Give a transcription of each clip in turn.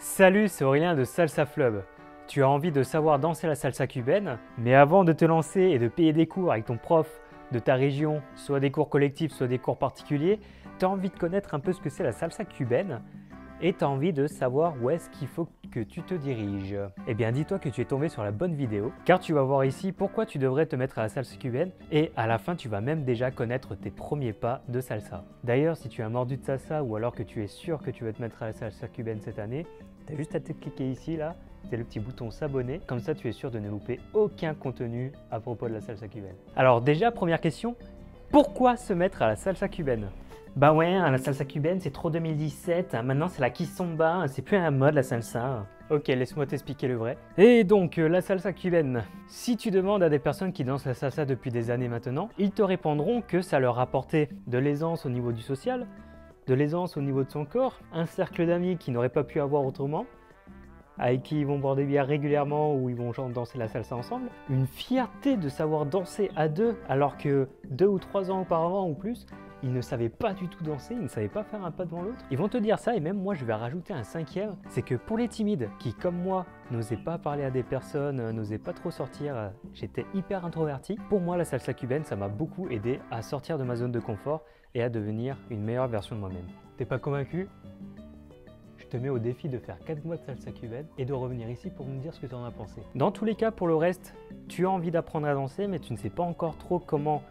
Salut, c'est Aurélien de Salsa Flub. Tu as envie de savoir danser la salsa cubaine, mais avant de te lancer et de payer des cours avec ton prof de ta région, soit des cours collectifs, soit des cours particuliers, tu as envie de connaître un peu ce que c'est la salsa cubaine et tu as envie de savoir où est-ce qu'il faut que tu te diriges. Eh bien, dis-toi que tu es tombé sur la bonne vidéo, car tu vas voir ici pourquoi tu devrais te mettre à la salsa cubaine et à la fin, tu vas même déjà connaître tes premiers pas de salsa. D'ailleurs, si tu es un mordu de salsa ou alors que tu es sûr que tu veux te mettre à la salsa cubaine cette année, tu as juste à te cliquer ici, là, c'est le petit bouton s'abonner, comme ça tu es sûr de ne louper aucun contenu à propos de la salsa cubaine. Alors déjà, première question, pourquoi se mettre à la salsa cubaine? Bah ouais, la salsa cubaine c'est trop 2017, maintenant c'est la kizomba, c'est plus un mode la salsa. Ok, laisse-moi t'expliquer le vrai. Et donc, la salsa cubaine. Si tu demandes à des personnes qui dansent la salsa depuis des années maintenant, ils te répondront que ça leur a apporté de l'aisance au niveau du social, de l'aisance au niveau de son corps, un cercle d'amis qu'ils n'auraient pas pu avoir autrement, avec qui ils vont boire des bières régulièrement ou ils vont danser la salsa ensemble. Une fierté de savoir danser à deux alors que 2 ou 3 ans auparavant ou plus, ils ne savaient pas du tout danser, ils ne savaient pas faire un pas devant l'autre. Ils vont te dire ça et même moi je vais rajouter un cinquième, c'est que pour les timides qui comme moi n'osaient pas parler à des personnes, n'osaient pas trop sortir, j'étais hyper introverti. Pour moi la salsa cubaine ça m'a beaucoup aidé à sortir de ma zone de confort et à devenir une meilleure version de moi-même. T'es pas convaincu ? Je te mets au défi de faire 4 mois de salsa cubaine et de revenir ici pour me dire ce que tu en as pensé. Dans tous les cas, pour le reste, tu as envie d'apprendre à danser, mais tu ne sais pas encore trop comment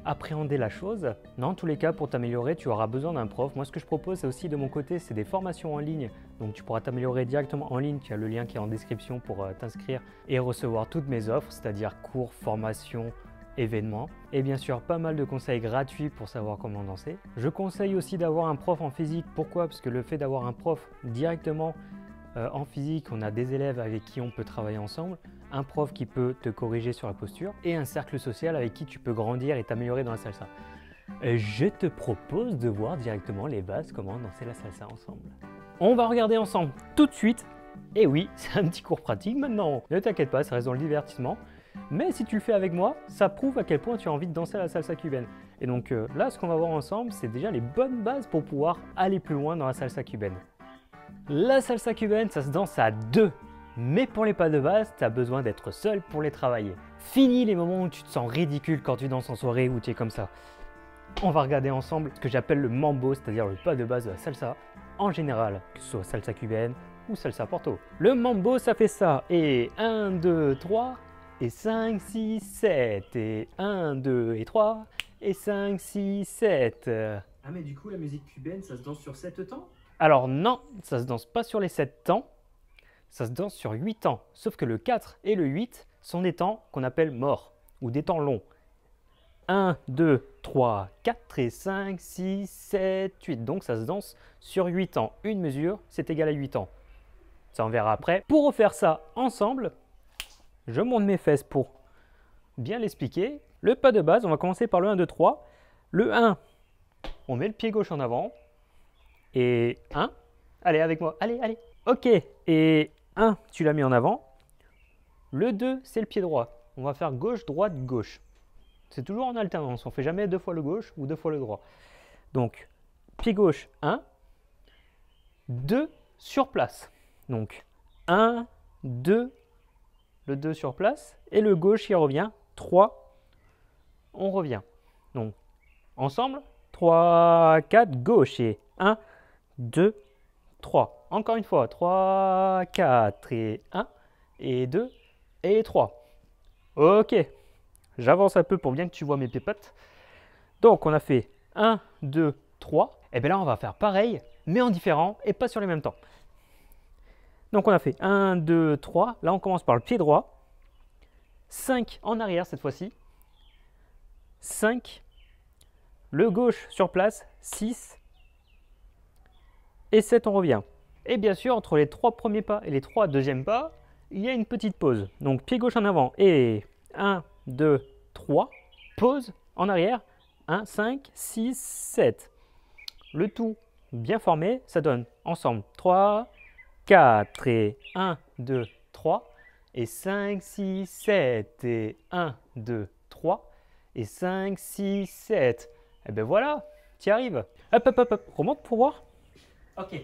appréhender la chose. Dans tous les cas, pour t'améliorer, tu auras besoin d'un prof. Moi, ce que je propose, c'est aussi de mon côté, c'est des formations en ligne. Donc, tu pourras t'améliorer directement en ligne. Tu as le lien qui est en description pour t'inscrire et recevoir toutes mes offres, c'est-à-dire cours, formations, événements et bien sûr pas mal de conseils gratuits pour savoir comment danser. Je conseille aussi d'avoir un prof en physique. Pourquoi? Parce que le fait d'avoir un prof directement en physique, on a des élèves avec qui on peut travailler ensemble, un prof qui peut te corriger sur la posture et un cercle social avec qui tu peux grandir et t'améliorer dans la salsa. Je te propose de voir directement les bases, comment danser la salsa ensemble. On va regarder ensemble tout de suite. Et oui, c'est un petit cours pratique maintenant. Ne t'inquiète pas, ça reste dans le divertissement. Mais si tu le fais avec moi, ça prouve à quel point tu as envie de danser la salsa cubaine. Et donc là, ce qu'on va voir ensemble, c'est déjà les bonnes bases pour pouvoir aller plus loin dans la salsa cubaine. La salsa cubaine, ça se danse à deux. Mais pour les pas de base, tu as besoin d'être seul pour les travailler. Fini les moments où tu te sens ridicule quand tu danses en soirée ou tu es comme ça. On va regarder ensemble ce que j'appelle le mambo, c'est-à-dire le pas de base de la salsa en général, que ce soit salsa cubaine ou salsa porto. Le mambo, ça fait ça. Et 1, 2, 3... Et 5, 6, 7, et 1, 2, et 3, et 5, 6, 7. Ah mais du coup la musique cubaine ça se danse sur 7 temps? Alors non, ça se danse pas sur les 7 temps, ça se danse sur 8 temps. Sauf que le 4 et le 8 sont des temps qu'on appelle morts, ou des temps longs. 1, 2, 3, 4 et 5, 6, 7, 8. Donc ça se danse sur 8 temps. Une mesure, c'est égal à 8 temps. Ça on verra après. Pour refaire ça ensemble, je monte mes fesses pour bien l'expliquer. Le pas de base, on va commencer par le 1, 2, 3. Le 1, on met le pied gauche en avant. Et 1. Allez, avec moi. Allez, allez. Ok. Et 1, tu l'as mis en avant. Le 2, c'est le pied droit. On va faire gauche, droite, gauche. C'est toujours en alternance. On ne fait jamais 2 fois le gauche ou 2 fois le droit. Donc, pied gauche, 1. 2 sur place. Donc, 1, 2, le 2 sur place, et le gauche il revient, 3, on revient. Donc, ensemble, 3, 4, gauche, et 1, 2, 3. Encore une fois, 3, 4, et 1, et 2, et 3. Ok, j'avance un peu pour bien que tu vois mes pépettes. Donc, on a fait 1, 2, 3. Et bien là, on va faire pareil, mais en différent, et pas sur les mêmes temps. Donc on a fait 1, 2, 3. Là, on commence par le pied droit. 5 en arrière cette fois-ci. 5. Le gauche sur place. 6. Et 7, on revient. Et bien sûr, entre les 3 premiers pas et les 3 deuxièmes pas, il y a une petite pause. Donc pied gauche en avant. Et 1, 2, 3. Pause en arrière. 1, 5, 6, 7. Le tout bien formé, ça donne ensemble 3, 4 et 1, 2, 3 et 5, 6, 7 et 1, 2, 3 et 5, 6, 7. Et ben voilà, tu y arrives. Hop, hop, hop, hop, remonte pour voir. Ok.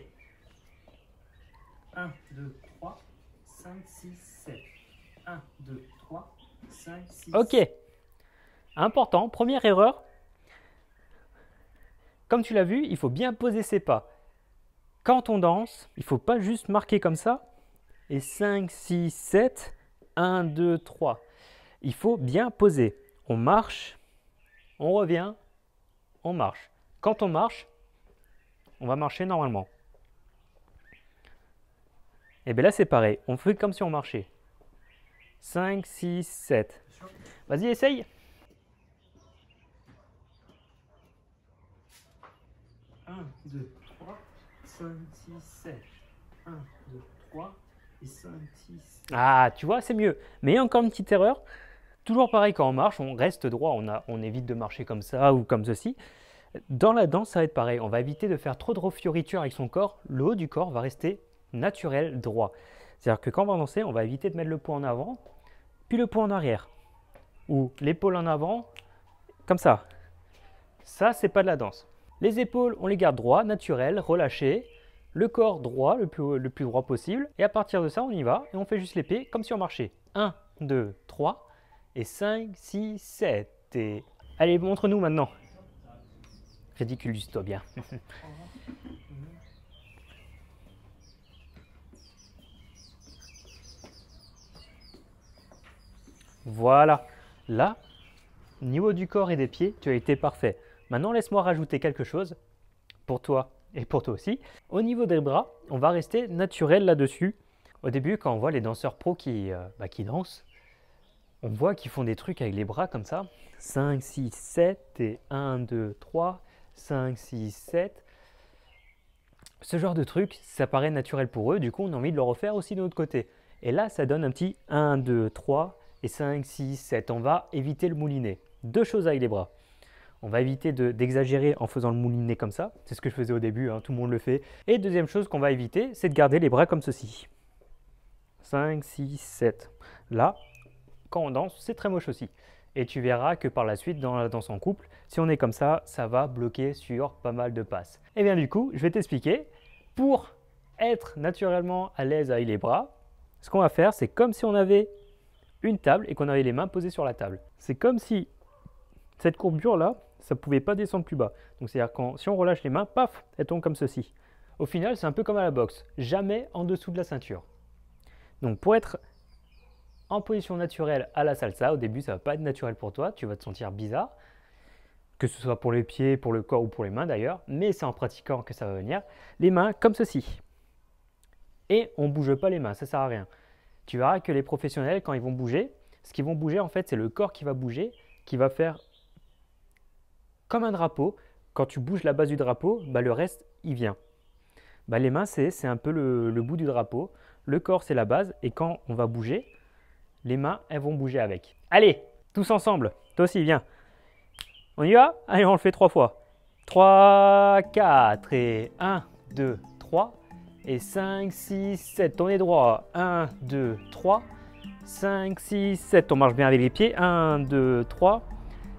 1, 2, 3, 5, 6, 7. 1, 2, 3, 5, 6, Ok. Important, première erreur. Comme tu l'as vu, il faut bien poser ses pas. Quand on danse, il ne faut pas juste marquer comme ça. Et 5, 6, 7, 1, 2, 3. Il faut bien poser. On marche, on revient, on marche. Quand on marche, on va marcher normalement. Et bien là, c'est pareil. On fait comme si on marchait. 5, 6, 7. Vas-y, essaye. Un, 2, 3, 5, 6, 7. 1, 2, 3 et 5, 6, 7. Ah, tu vois, c'est mieux. Mais encore une petite erreur. Toujours pareil, quand on marche, on reste droit. On évite de marcher comme ça ou comme ceci. Dans la danse, ça va être pareil. On va éviter de faire trop de refioritures avec son corps. Le haut du corps va rester naturel, droit. C'est-à-dire que quand on va danser, on va éviter de mettre le poing en avant, puis le poing en arrière. Ou l'épaule en avant, comme ça. Ça, c'est pas de la danse. Les épaules, on les garde droits, naturels, relâchés. Le corps droit, le plus droit possible. Et à partir de ça, on y va et on fait juste l'épée comme si on marchait. 1, 2, 3 et 5, 6, 7. Et... Allez, montre-nous maintenant. Ridiculise-toi bien. Voilà. Là, niveau du corps et des pieds, tu as été parfait. Maintenant, laisse-moi rajouter quelque chose pour toi et pour toi aussi. Au niveau des bras, on va rester naturel là-dessus. Au début, quand on voit les danseurs pros qui dansent, on voit qu'ils font des trucs avec les bras comme ça. 5, 6, 7 et 1, 2, 3, 5, 6, 7. Ce genre de truc, ça paraît naturel pour eux. Du coup, on a envie de le refaire aussi de l'autre côté. Et là, ça donne un petit 1, 2, 3 et 5, 6, 7. On va éviter le moulinet. Deux choses avec les bras. On va éviter d'exagérer en faisant le moulinet comme ça. C'est ce que je faisais au début, hein, tout le monde le fait. Et deuxième chose qu'on va éviter, c'est de garder les bras comme ceci. 5, 6, 7. Là, quand on danse, c'est très moche aussi. Et tu verras que par la suite, dans la danse en couple, si on est comme ça va bloquer sur pas mal de passes. Et bien du coup, je vais t'expliquer. Pour être naturellement à l'aise avec les bras, ce qu'on va faire, c'est comme si on avait une table et qu'on avait les mains posées sur la table. C'est comme si cette courbure-là, ça ne pouvait pas descendre plus bas. Donc c'est-à-dire que si on relâche les mains, paf, elles tombent comme ceci. Au final, c'est un peu comme à la boxe, jamais en dessous de la ceinture. Donc pour être en position naturelle à la salsa, au début ça ne va pas être naturel pour toi, tu vas te sentir bizarre, que ce soit pour les pieds, pour le corps ou pour les mains d'ailleurs, mais c'est en pratiquant que ça va venir. Les mains comme ceci. Et on ne bouge pas les mains, ça ne sert à rien. Tu verras que les professionnels, quand ils vont bouger, ce qu'ils vont bouger en fait, c'est le corps qui va bouger, qui va faire comme un drapeau. Quand tu bouges la base du drapeau, le reste, il vient. Les mains, c'est un peu le bout du drapeau. Le corps, c'est la base. Et quand on va bouger, les mains, elles vont bouger avec. Allez, tous ensemble. Toi aussi, viens. On y va? Allez, on le fait 3 fois. 3, 4 et 1, 2, 3. Et 5, 6, 7. On est droit. 1, 2, 3. 5, 6, 7. On marche bien avec les pieds. 1, 2, 3.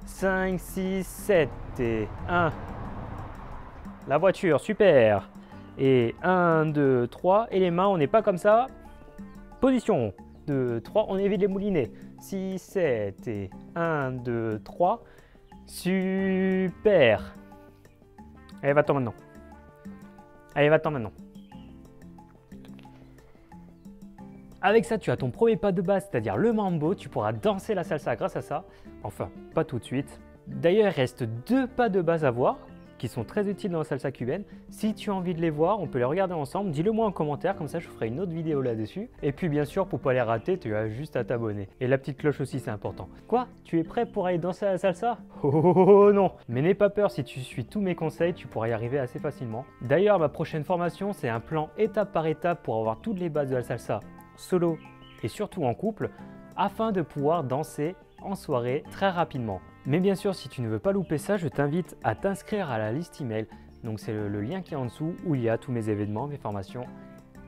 5, 6, 7 et 1. La voiture, super. Et 1, 2, 3. Et les mains, on n'est pas comme ça. Position. 2, 3. On évite les moulinets. 6, 7 et 1, 2, 3. Super. Allez, va-t'en maintenant. Allez, va-t'en maintenant. Avec ça, tu as ton premier pas de base, c'est-à-dire le mambo. Tu pourras danser la salsa grâce à ça. Enfin, pas tout de suite. D'ailleurs, il reste 2 pas de base à voir qui sont très utiles dans la salsa cubaine. Si tu as envie de les voir, on peut les regarder ensemble. Dis-le moi en commentaire, comme ça je ferai une autre vidéo là-dessus. Et puis bien sûr, pour ne pas les rater, tu as juste à t'abonner. Et la petite cloche aussi, c'est important. Quoi? Tu es prêt pour aller danser à la salsa? Oh non! Mais n'aie pas peur, si tu suis tous mes conseils, tu pourras y arriver assez facilement. D'ailleurs, ma prochaine formation, c'est un plan étape par étape pour avoir toutes les bases de la salsa solo et surtout en couple, afin de pouvoir danser en soirée très rapidement. Mais bien sûr, si tu ne veux pas louper ça, je t'invite à t'inscrire à la liste email. Donc c'est le lien qui est en dessous où il y a tous mes événements, mes formations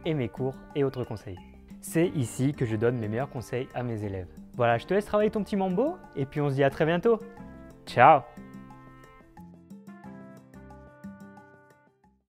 et mes cours et autres conseils. C'est ici que je donne mes meilleurs conseils à mes élèves. Voilà, je te laisse travailler ton petit mambo et puis on se dit à très bientôt. Ciao!